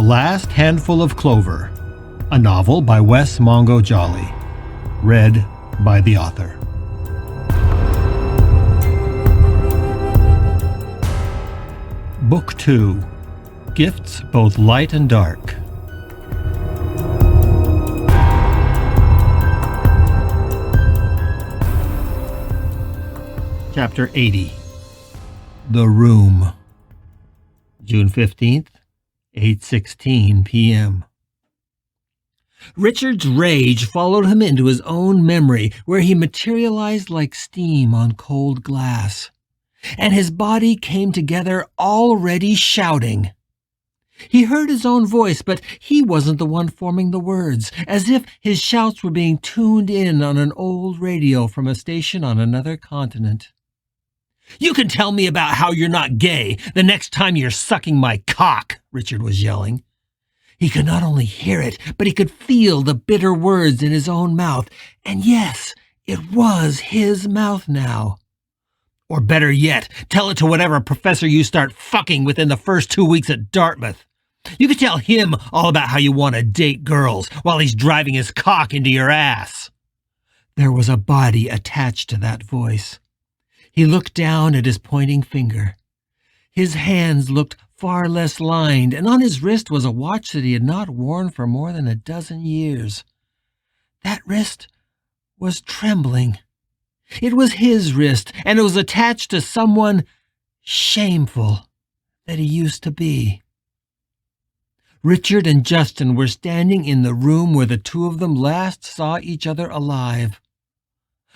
Last Handful of Clover, a novel by Wess Mongo Jolley, read by the author. Book 2, Gifts Both Light and Dark. Chapter 80, The Room. June 15th, 8:16 p.m. Richard's rage followed him into his own memory, where he materialized like steam on cold glass, and his body came together already shouting. He heard his own voice, but he wasn't the one forming the words, as if his shouts were being tuned in on an old radio from a station on another continent. "You can tell me about how you're not gay the next time you're sucking my cock," Richard was yelling. He could not only hear it, but he could feel the bitter words in his own mouth. And yes, it was his mouth now. Or better yet, tell it to whatever professor you start fucking within the first 2 weeks at Dartmouth. You could tell him all about how you want to date girls while he's driving his cock into your ass. There was a body attached to that voice. He looked down at his pointing finger. His hands looked far less lined, and on his wrist was a watch that he had not worn for more than a dozen years. That wrist was trembling. It was his wrist, and it was attached to someone shameful that he used to be. Richard and Justin were standing in the room where the two of them last saw each other alive.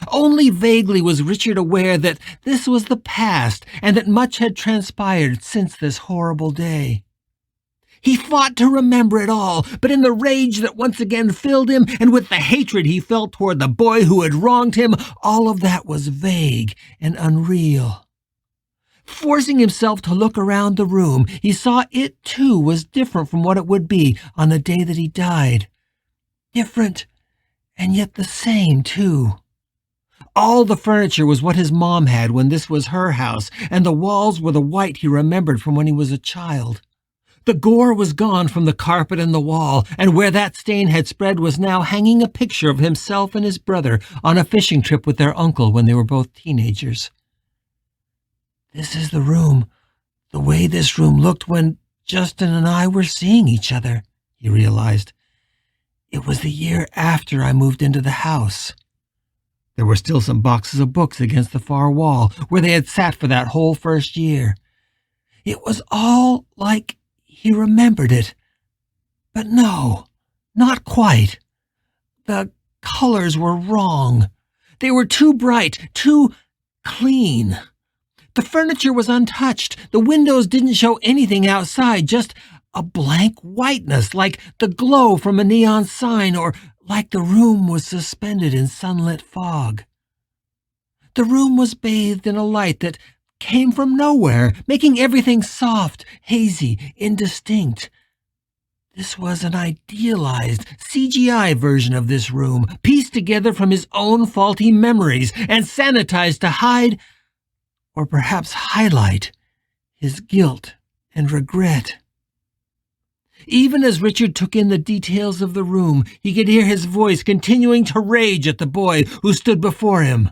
Only vaguely was Richard aware that this was the past and that much had transpired since this horrible day. He fought to remember it all, but in the rage that once again filled him and with the hatred he felt toward the boy who had wronged him, all of that was vague and unreal. Forcing himself to look around the room, he saw it too was different from what it would be on the day that he died. Different, and yet the same too. All the furniture was what his mom had when this was her house, and the walls were the white he remembered from when he was a child. The gore was gone from the carpet and the wall, and where that stain had spread was now hanging a picture of himself and his brother on a fishing trip with their uncle when they were both teenagers. This is the room, the way this room looked when Justin and I were seeing each other, he realized. It was the year after I moved into the house. There were still some boxes of books against the far wall where they had sat for that whole first year. It was all like he remembered it. But no, not quite. The colors were wrong. They were too bright, too clean. The furniture was untouched. The windows didn't show anything outside, just a blank whiteness, like the glow from a neon sign, or like the room was suspended in sunlit fog. The room was bathed in a light that came from nowhere, making everything soft, hazy, indistinct. This was an idealized CGI version of this room, pieced together from his own faulty memories and sanitized to hide, or perhaps highlight, his guilt and regret. Even as Richard took in the details of the room, he could hear his voice continuing to rage at the boy who stood before him.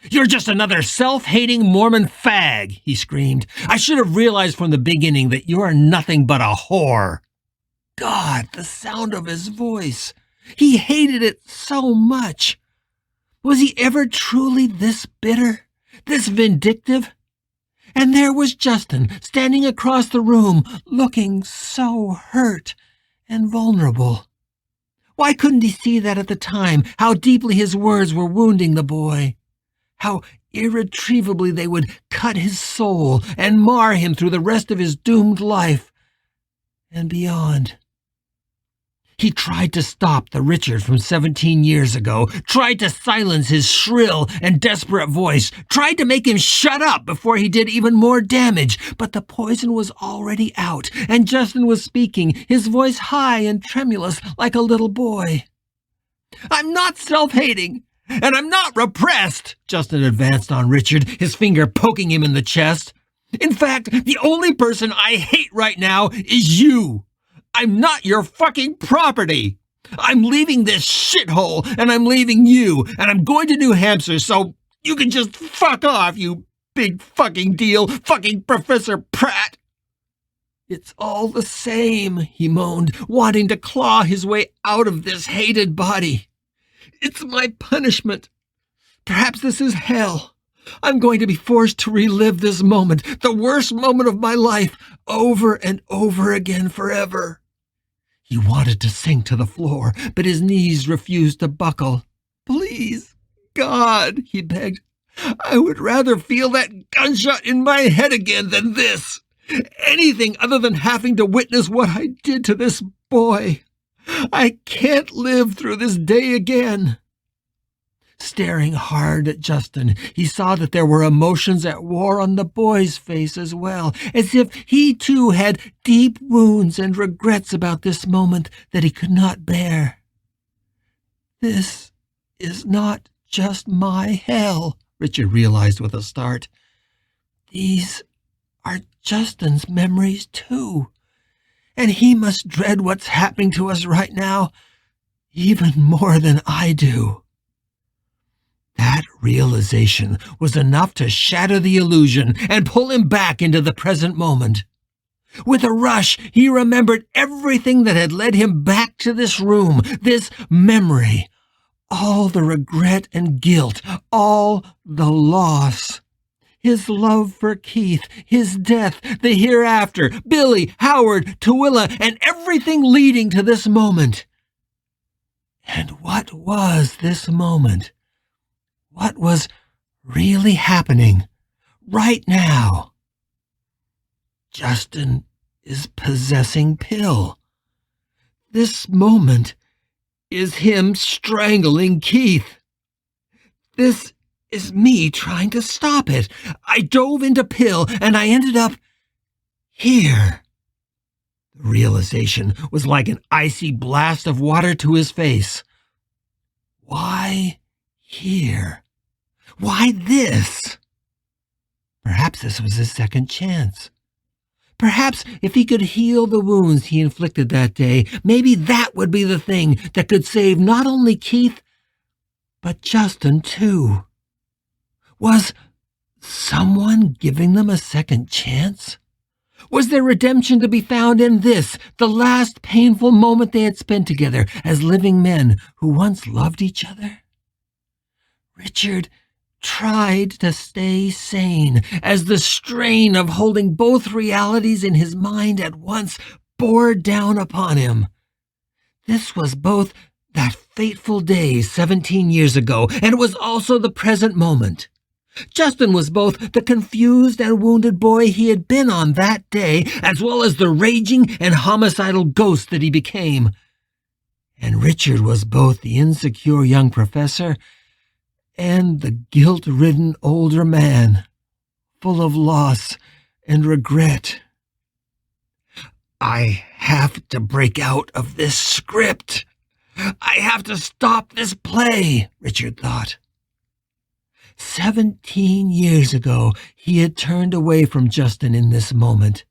"You're just another self-hating Mormon fag," he screamed. "I should have realized from the beginning that you are nothing but a whore." God, the sound of his voice. He hated it so much. Was he ever truly this bitter, this vindictive? And there was Justin, standing across the room, looking so hurt and vulnerable. Why couldn't he see that at the time, how deeply his words were wounding the boy? How irretrievably they would cut his soul and mar him through the rest of his doomed life and beyond. He tried to stop the Richard from 17 years ago, tried to silence his shrill and desperate voice, tried to make him shut up before he did even more damage, but the poison was already out, and Justin was speaking, his voice high and tremulous like a little boy. "I'm not self-hating, and I'm not repressed," Justin advanced on Richard, his finger poking him in the chest. "In fact, the only person I hate right now is you. I'm not your fucking property. I'm leaving this shithole, and I'm leaving you, and I'm going to New Hampshire, so you can just fuck off, you big fucking deal, fucking Professor Pratt. It's all the same, he moaned, wanting to claw his way out of this hated body. It's my punishment. Perhaps this is hell. I'm going to be forced to relive this moment, the worst moment of my life, over and over again forever. He wanted to sink to the floor, but his knees refused to buckle. Please, God, he begged, I would rather feel that gunshot in my head again than this. Anything other than having to witness what I did to this boy. I can't live through this day again. Staring hard at Justin, he saw that there were emotions at war on the boy's face as well, as if he too had deep wounds and regrets about this moment that he could not bear. This is not just my hell, Richard realized with a start. These are Justin's memories too, and he must dread what's happening to us right now even more than I do. That realization was enough to shatter the illusion and pull him back into the present moment. With a rush, he remembered everything that had led him back to this room, this memory, all the regret and guilt, all the loss. His love for Keith, his death, the hereafter, Billy, Howard, Tooele, and everything leading to this moment. And what was this moment? What was really happening right now? Justin is possessing Pill. This moment is him strangling Keith. This is me trying to stop it. I dove into Pill and I ended up here. The realization was like an icy blast of water to his face. Why here? Why this? Perhaps this was his second chance. Perhaps if he could heal the wounds he inflicted that day, maybe that would be the thing that could save not only Keith, but Justin too. Was someone giving them a second chance? Was there redemption to be found in this, the last painful moment they had spent together as living men who once loved each other? Richard tried to stay sane as the strain of holding both realities in his mind at once bore down upon him. This was both that fateful day 17 years ago, and it was also the present moment. Justin was both the confused and wounded boy he had been on that day, as well as the raging and homicidal ghost that he became. And Richard was both the insecure young professor and the guilt-ridden older man, full of loss and regret. I have to break out of this script. I have to stop this play, Richard thought. 17 years ago, he had turned away from Justin in this moment.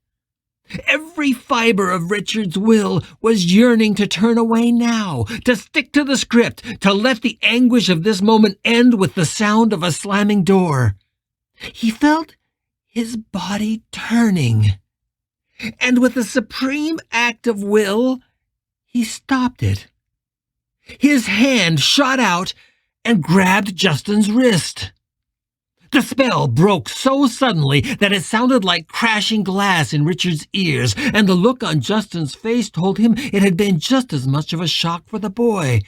Every fiber of Richard's will was yearning to turn away now, to stick to the script, to let the anguish of this moment end with the sound of a slamming door. He felt his body turning, and with a supreme act of will, he stopped it. His hand shot out and grabbed Justin's wrist. The spell broke so suddenly that it sounded like crashing glass in Richard's ears, and the look on Justin's face told him it had been just as much of a shock for the boy.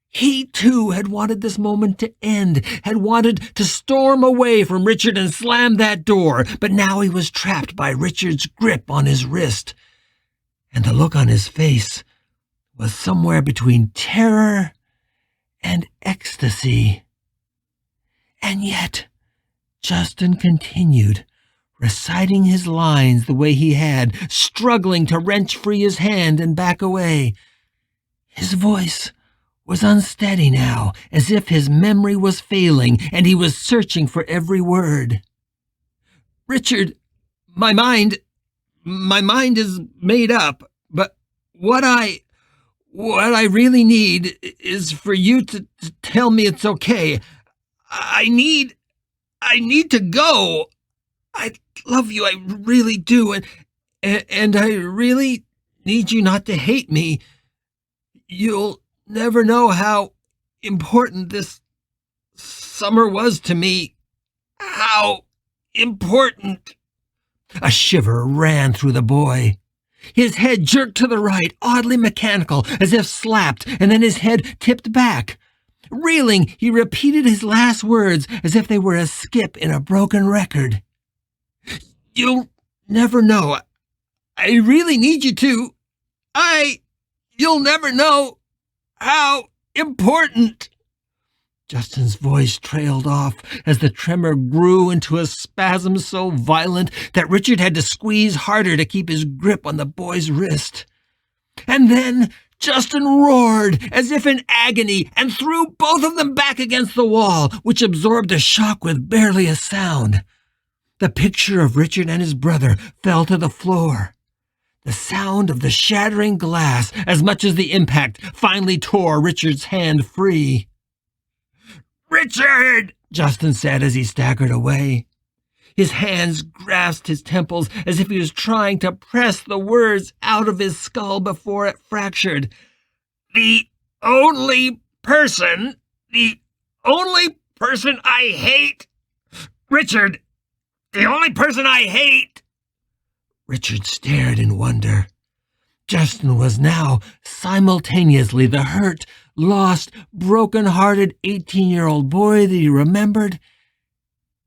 He, too, had wanted this moment to end, had wanted to storm away from Richard and slam that door, but now he was trapped by Richard's grip on his wrist, and the look on his face was somewhere between terror and ecstasy. And yet Justin continued, reciting his lines the way he had, struggling to wrench free his hand and back away. His voice was unsteady now, as if his memory was failing and he was searching for every word. Richard, my mind is made up, but what I really need is for you to tell me it's okay. I need to go. I love you, I really do, and I really need you not to hate me. You'll never know how important this summer was to me. How important. A shiver ran through the boy. His head jerked to the right, oddly mechanical, as if slapped, and then his head tipped back. Reeling, he repeated his last words as if they were a skip in a broken record. You'll never know. I really need you to. You'll never know how important. Justin's voice trailed off as the tremor grew into a spasm so violent that Richard had to squeeze harder to keep his grip on the boy's wrist. And then Justin roared as if in agony and threw both of them back against the wall, which absorbed the shock with barely a sound. The picture of Richard and his brother fell to the floor. The sound of the shattering glass, as much as the impact, finally tore Richard's hand free. "Richard!" Justin said as he staggered away. His hands grasped his temples as if he was trying to press the words out of his skull before it fractured. The only person I hate. Richard, the only person I hate. Richard stared in wonder. Justin was now simultaneously the hurt, lost, broken-hearted 18-year-old boy that he remembered,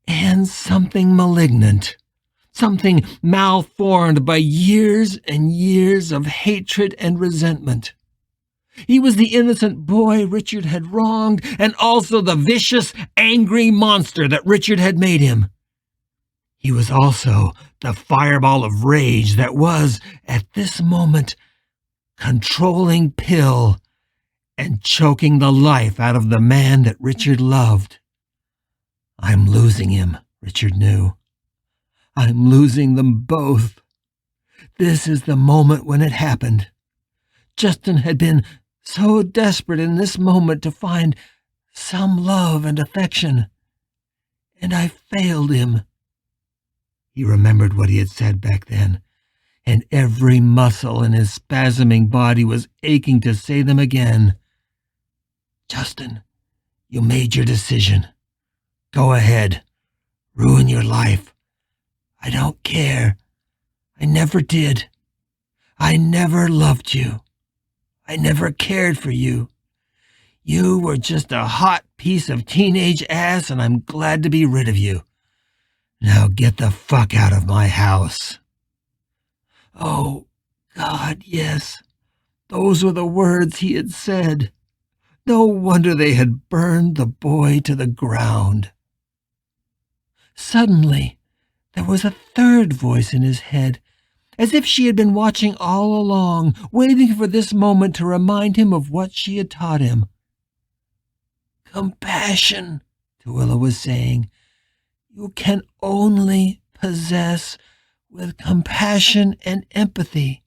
and something malignant, something malformed by years and years of hatred and resentment. He was the innocent boy Richard had wronged, and also the vicious, angry monster that Richard had made him. He was also the fireball of rage that was, at this moment, controlling Pill and choking the life out of the man that Richard loved. I'm losing him, Richard knew. I'm losing them both. This is the moment when it happened. Justin had been so desperate in this moment to find some love and affection, and I failed him. He remembered what he had said back then, and every muscle in his spasming body was aching to say them again. Justin, you made your decision. Go ahead. Ruin your life. I don't care. I never did. I never loved you. I never cared for you. You were just a hot piece of teenage ass, and I'm glad to be rid of you. Now get the fuck out of my house. Oh, God, yes. Those were the words he had said. No wonder they had burned the boy to the ground. Suddenly, there was a third voice in his head, as if she had been watching all along, waiting for this moment to remind him of what she had taught him. Compassion, Tooele was saying. You can only possess with compassion and empathy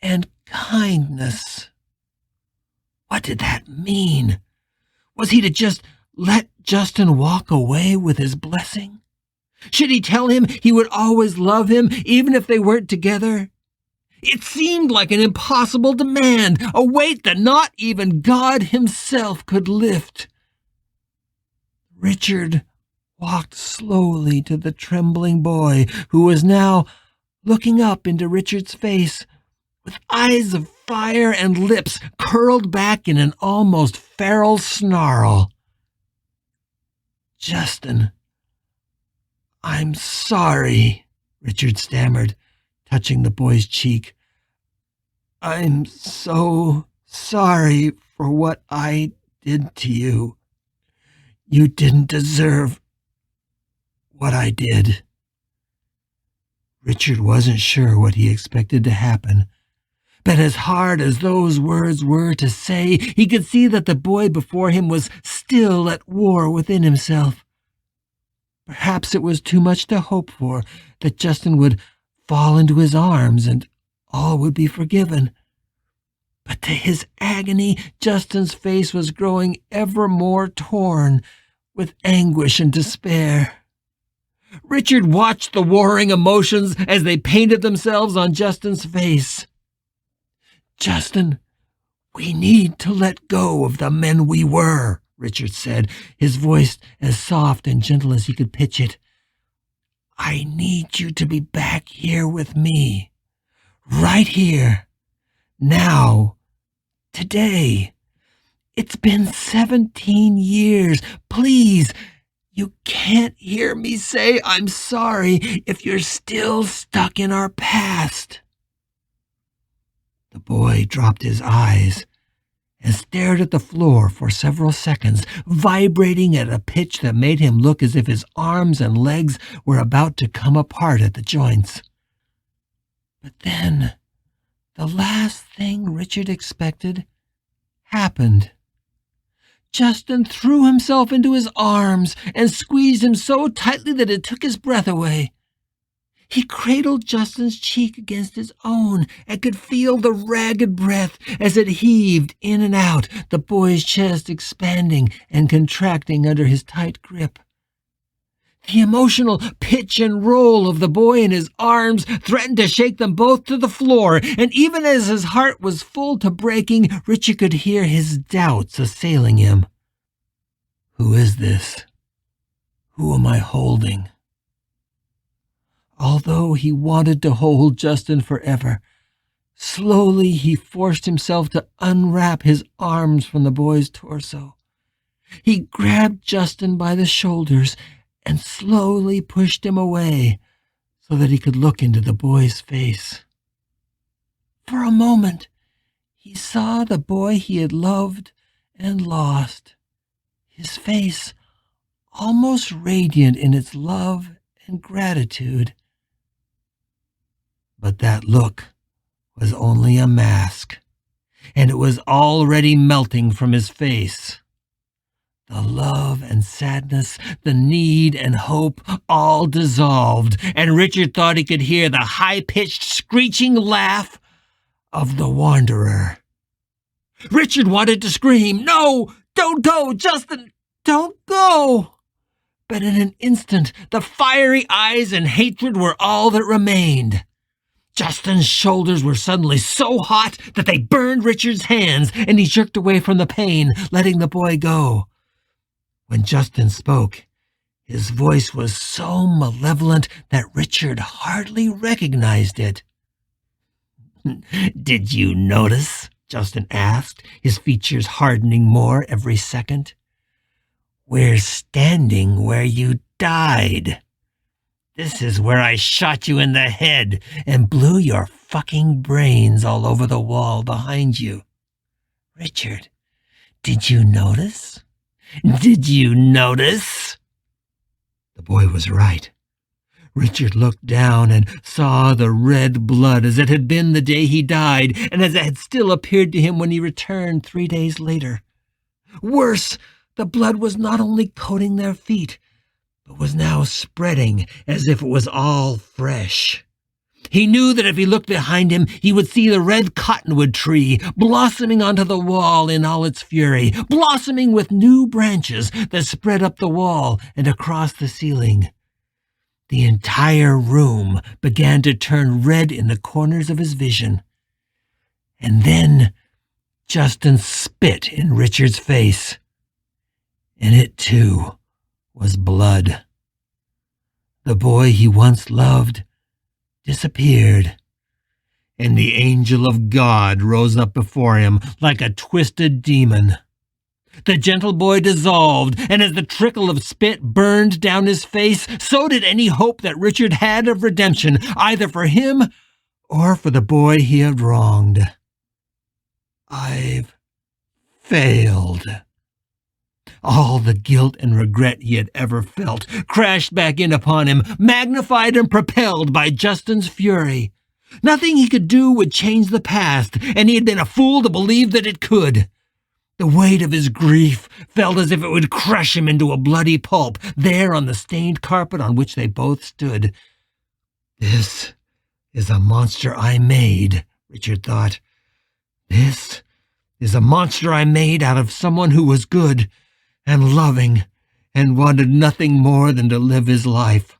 and kindness. What did that mean? Was he to just let Justin walk away with his blessing? Should he tell him he would always love him, even if they weren't together? It seemed like an impossible demand, a weight that not even God himself could lift. Richard walked slowly to the trembling boy, who was now looking up into Richard's face with eyes of fire and lips curled back in an almost feral snarl. Justin, I'm sorry, Richard stammered, touching the boy's cheek. I'm so sorry for what I did to you. You didn't deserve what I did. Richard wasn't sure what he expected to happen, but as hard as those words were to say, he could see that the boy before him was still at war within himself. Perhaps it was too much to hope for that Justin would fall into his arms and all would be forgiven. To his agony, Justin's face was growing ever more torn with anguish and despair. Richard watched the warring emotions as they painted themselves on Justin's face. "Justin, we need to let go of the men we were," Richard said, his voice as soft and gentle as he could pitch it. "I need you to be back here with me. Right here. Now. Today. It's been 17 years. Please, you can't hear me say I'm sorry if you're still stuck in our past." The boy dropped his eyes and stared at the floor for several seconds, vibrating at a pitch that made him look as if his arms and legs were about to come apart at the joints. But then, the last thing Richard expected happened. Justin threw himself into his arms and squeezed him so tightly that it took his breath away. He cradled Justin's cheek against his own and could feel the ragged breath as it heaved in and out, the boy's chest expanding and contracting under his tight grip. The emotional pitch and roll of the boy in his arms threatened to shake them both to the floor, and even as his heart was full to breaking, Richard could hear his doubts assailing him. Who is this? Who am I holding? Although he wanted to hold Justin forever, slowly he forced himself to unwrap his arms from the boy's torso. He grabbed Justin by the shoulders and slowly pushed him away so that he could look into the boy's face. For a moment, he saw the boy he had loved and lost, his face almost radiant in its love and gratitude. But that look was only a mask, and it was already melting from his face. The love and sadness, the need and hope all dissolved, and Richard thought he could hear the high-pitched screeching laugh of the Wanderer. Richard wanted to scream, "No! Don't go, Justin! Don't go!" But in an instant, the fiery eyes and hatred were all that remained. Justin's shoulders were suddenly so hot that they burned Richard's hands, and he jerked away from the pain, letting the boy go. When Justin spoke, his voice was so malevolent that Richard hardly recognized it. "Did you notice?" Justin asked, his features hardening more every second. "We're standing where you died. This is where I shot you in the head and blew your fucking brains all over the wall behind you. Richard, did you notice? Did you notice?" The boy was right. Richard looked down and saw the red blood as it had been the day he died, and as it had still appeared to him when he returned 3 days later. Worse, the blood was not only coating their feet, but was now spreading as if it was all fresh. He knew that if he looked behind him, he would see the red cottonwood tree blossoming onto the wall in all its fury, blossoming with new branches that spread up the wall and across the ceiling. The entire room began to turn red in the corners of his vision. And then Justin spit in Richard's face. And it, too, was blood. The boy he once loved disappeared, and the angel of God rose up before him like a twisted demon. The gentle boy dissolved, and as the trickle of spit burned down his face, so did any hope that Richard had of redemption, either for him or for the boy he had wronged. "I've failed." All the guilt and regret he had ever felt crashed back in upon him, magnified and propelled by Justin's fury. Nothing he could do would change the past, and he had been a fool to believe that it could. The weight of his grief felt as if it would crush him into a bloody pulp, there on the stained carpet on which they both stood. "This is a monster I made," Richard thought. "This is a monster I made out of someone who was good and loving and wanted nothing more than to live his life.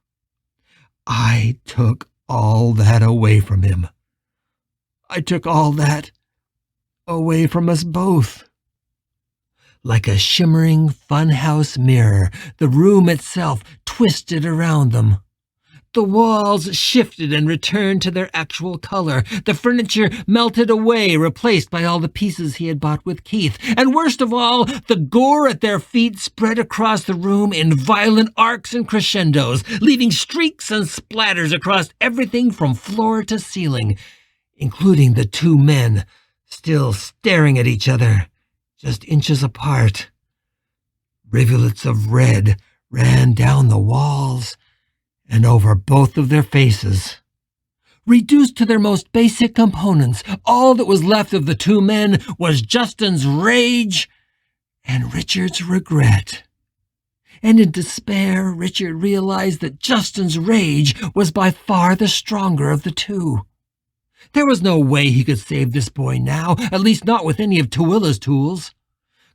I took all that away from him. I took all that away from us both. Like a shimmering funhouse mirror, the room itself twisted around them. The walls shifted and returned to their actual color. The furniture melted away, replaced by all the pieces he had bought with Keith. And worst of all, the gore at their feet spread across the room in violent arcs and crescendos, leaving streaks and splatters across everything from floor to ceiling, including the two men still staring at each other, just inches apart. Rivulets of red ran down the walls and over both of their faces. Reduced to their most basic components, all that was left of the two men was Justin's rage and Richard's regret. And in despair, Richard realized that Justin's rage was by far the stronger of the two. There was no way he could save this boy now, at least not with any of Twilla's tools.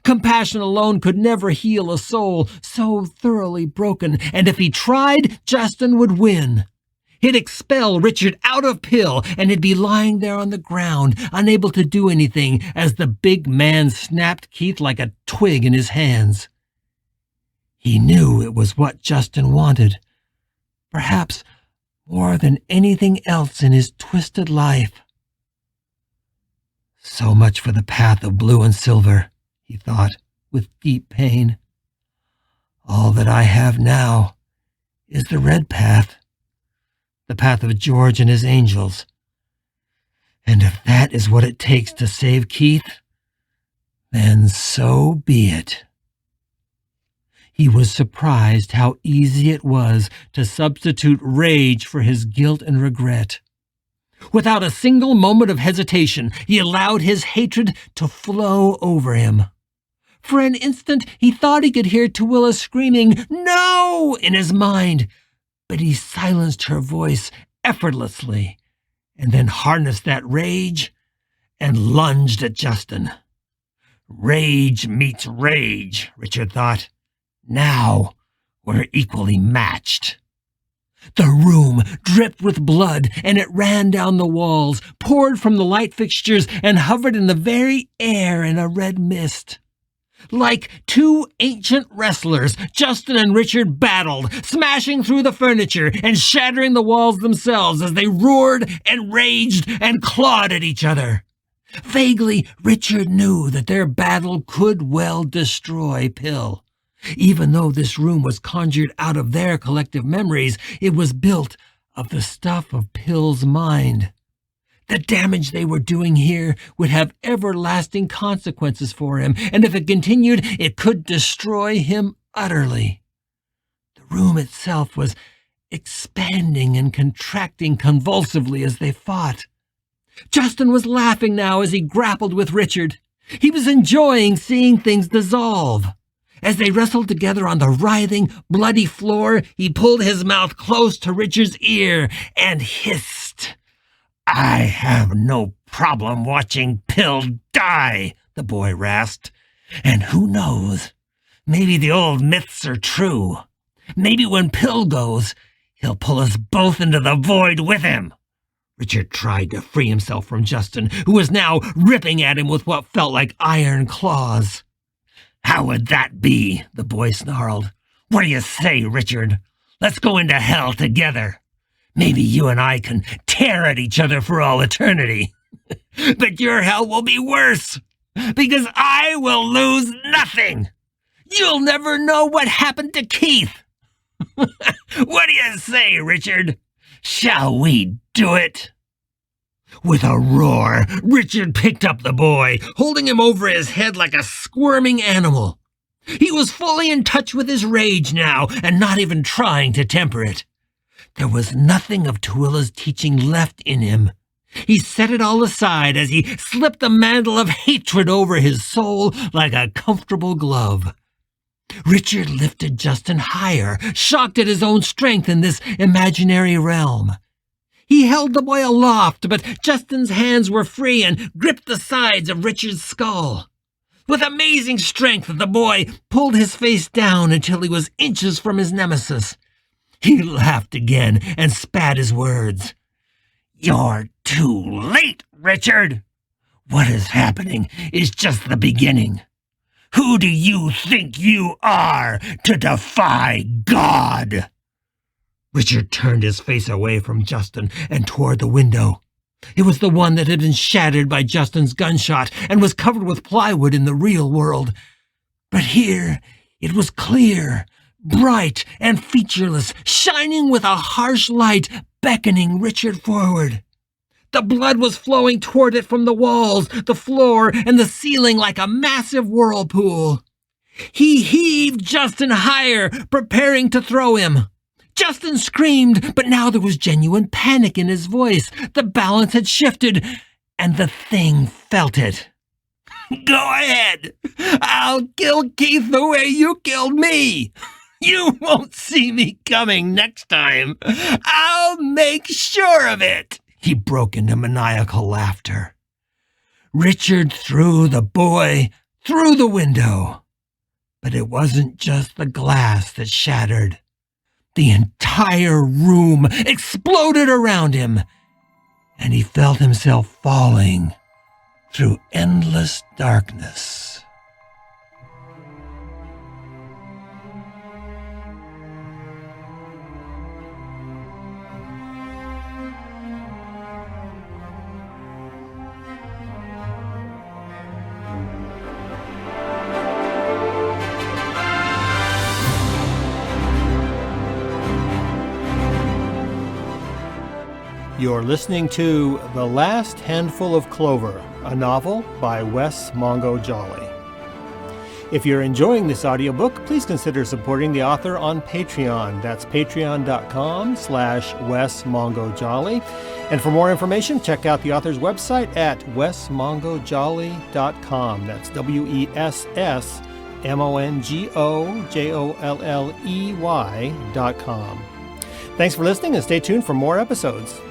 Compassion alone could never heal a soul so thoroughly broken, and if he tried, Justin would win. He'd expel Richard out of Pill, and he'd be lying there on the ground, unable to do anything, as the big man snapped Keith like a twig in his hands. He knew it was what Justin wanted, perhaps more than anything else in his twisted life. So much for the path of blue and silver, he thought, with deep pain. All that I have now is the red path, the path of George and his angels. And if that is what it takes to save Keith, then so be it. He was surprised how easy it was to substitute rage for his guilt and regret. Without a single moment of hesitation, he allowed his hatred to flow over him. For an instant, he thought he could hear Twilla screaming, "No!" in his mind, but he silenced her voice effortlessly, and then harnessed that rage and lunged at Justin. Rage meets rage, Richard thought. Now we're equally matched. The room dripped with blood, and it ran down the walls, poured from the light fixtures, and hovered in the very air in a red mist. Like two ancient wrestlers, Justin and Richard battled, smashing through the furniture and shattering the walls themselves as they roared and raged and clawed at each other. Vaguely, Richard knew that their battle could well destroy Pill. Even though this room was conjured out of their collective memories, it was built of the stuff of Pill's mind. The damage they were doing here would have everlasting consequences for him, and if it continued, it could destroy him utterly. The room itself was expanding and contracting convulsively as they fought. Justin was laughing now as he grappled with Richard. He was enjoying seeing things dissolve. As they wrestled together on the writhing, bloody floor, he pulled his mouth close to Richard's ear and hissed. "I have no problem watching Pill die," the boy rasped. "And who knows, maybe the old myths are true. Maybe when Pill goes, he'll pull us both into the void with him." Richard tried to free himself from Justin, who was now ripping at him with what felt like iron claws. "How would that be?" the boy snarled. "What do you say, Richard? Let's go into hell together. Maybe you and I can tear at each other for all eternity. But your hell will be worse, because I will lose nothing. You'll never know what happened to Keith. What do you say, Richard? Shall we do it?" With a roar, Richard picked up the boy, holding him over his head like a squirming animal. He was fully in touch with his rage now, and not even trying to temper it. There was nothing of Twilla's teaching left in him. He set it all aside as he slipped the mantle of hatred over his soul like a comfortable glove. Richard lifted Justin higher, shocked at his own strength in this imaginary realm. He held the boy aloft, but Justin's hands were free and gripped the sides of Richard's skull. With amazing strength, the boy pulled his face down until he was inches from his nemesis. He laughed again and spat his words. "You're too late, Richard. What is happening is just the beginning. Who do you think you are to defy God?" Richard turned his face away from Justin and toward the window. It was the one that had been shattered by Justin's gunshot and was covered with plywood in the real world. But here it was clear, bright, and featureless, shining with a harsh light, beckoning Richard forward. The blood was flowing toward it from the walls, the floor, and the ceiling like a massive whirlpool. He heaved Justin higher, preparing to throw him. Justin screamed, but now there was genuine panic in his voice. The balance had shifted, and the thing felt it. "Go ahead. I'll kill Keith the way you killed me. You won't see me coming next time. I'll make sure of it." He broke into maniacal laughter. Richard threw the boy through the window. But it wasn't just the glass that shattered. The entire room exploded around him, and he felt himself falling through endless darkness. You're listening to The Last Handful of Clover, a novel by Wess Mongo Jolley. If you're enjoying this audiobook, please consider supporting the author on Patreon. That's patreon.com/Wess Mongo Jolley. And for more information, check out the author's website at wessmongojolly.com. That's WESSMONGOJOLLEY.com. Thanks for listening and stay tuned for more episodes.